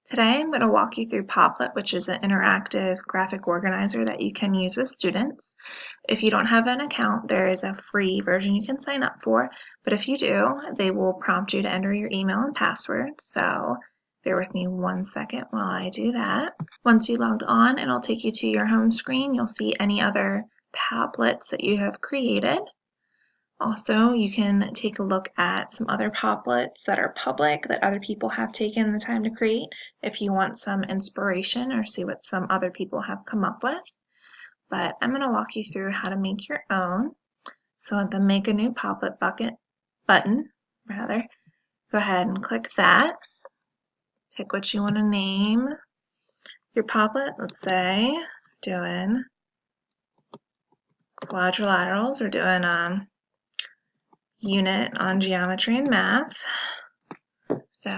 Today I'm going to walk you through Popplet, which is an interactive graphic organizer that you can use with students. If you don't have an account, there is a free version you can sign up for, but if you do, they will prompt you to enter your email and password, so bear with me 1 second while I do that. Once you logged on, it'll take you to your home screen. You'll see any other Poplets that you have created. Also, you can take a look at some other Poplets that are public that other people have taken the time to create if you want some inspiration or see what some other people have come up with. But I'm going to walk you through how to make your own. So at the Make a New Popplet button, go ahead and click that. Pick what you want to name your Popplet. Let's say doing quadrilaterals. We're doing unit on geometry and math. So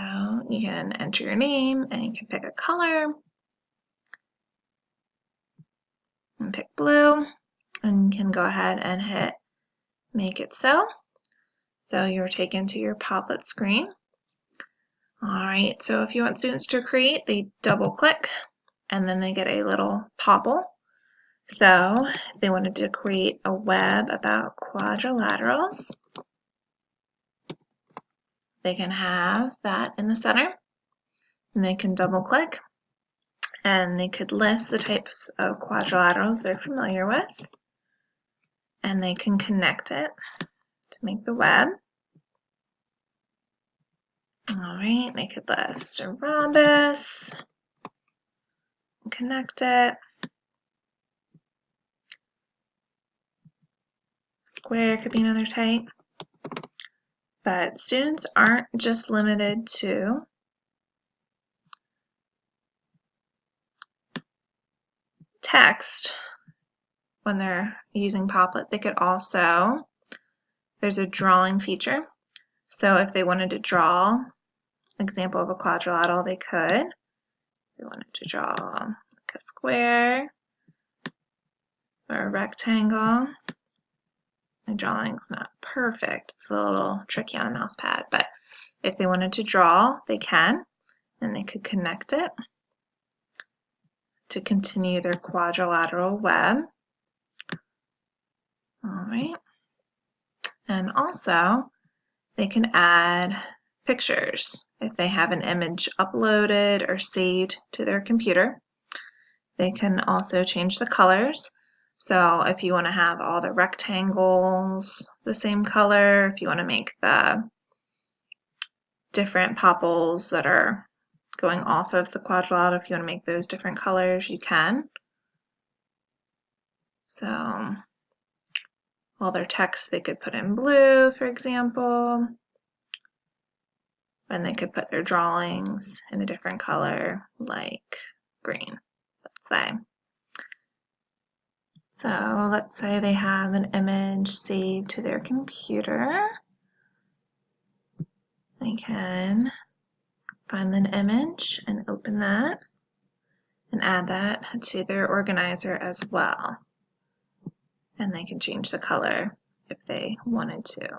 you can enter your name and you can pick a color and pick blue, and you can go ahead and hit make it so. So you're taken to your Popplet screen. Alright, so if you want students to create, they double click and then they get a little popple. So if they wanted to create a web about quadrilaterals, they can have that in the center, and they can double click and they could list the types of quadrilaterals they're familiar with, and they can connect it to make the web. Alright, they could list a rhombus, and connect it. Square could be another type. But students aren't just limited to text when they're using Popplet. They could also, there's a drawing feature. So if they wanted to draw an example of a quadrilateral, they could. If they wanted to draw like a square or a rectangle. My drawing's not perfect. It's a little tricky on a mouse pad, but if they wanted to draw, they can, and they could connect it to continue their quadrilateral web. All right. And also, they can add pictures. If they have an image uploaded or saved to their computer, they can also change the colors. So if you want to have all the rectangles the same color, if you want to make the different popples that are going off of the quadrilateral, if you want to make those different colors, you can. So all their text they could put in blue, for example, and they could put their drawings in a different color, like green, let's say. So let's say they have an image saved to their computer. They can find an image and open that and add that to their organizer as well. And they can change the color if they wanted to.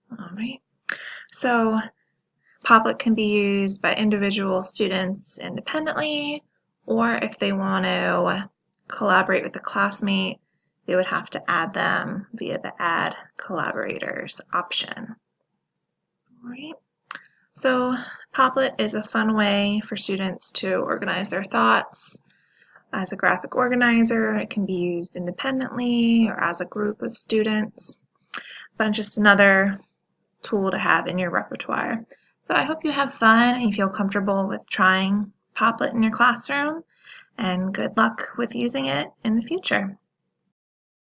All right. So Popplet can be used by individual students independently, or if they want to collaborate with a classmate, they would have to add them via the Add Collaborators option. All right. So Popplet is a fun way for students to organize their thoughts. As a graphic organizer, it can be used independently or as a group of students, but just another tool to have in your repertoire. So I hope you have fun and you feel comfortable with trying Popplet in your classroom, and good luck with using it in the future.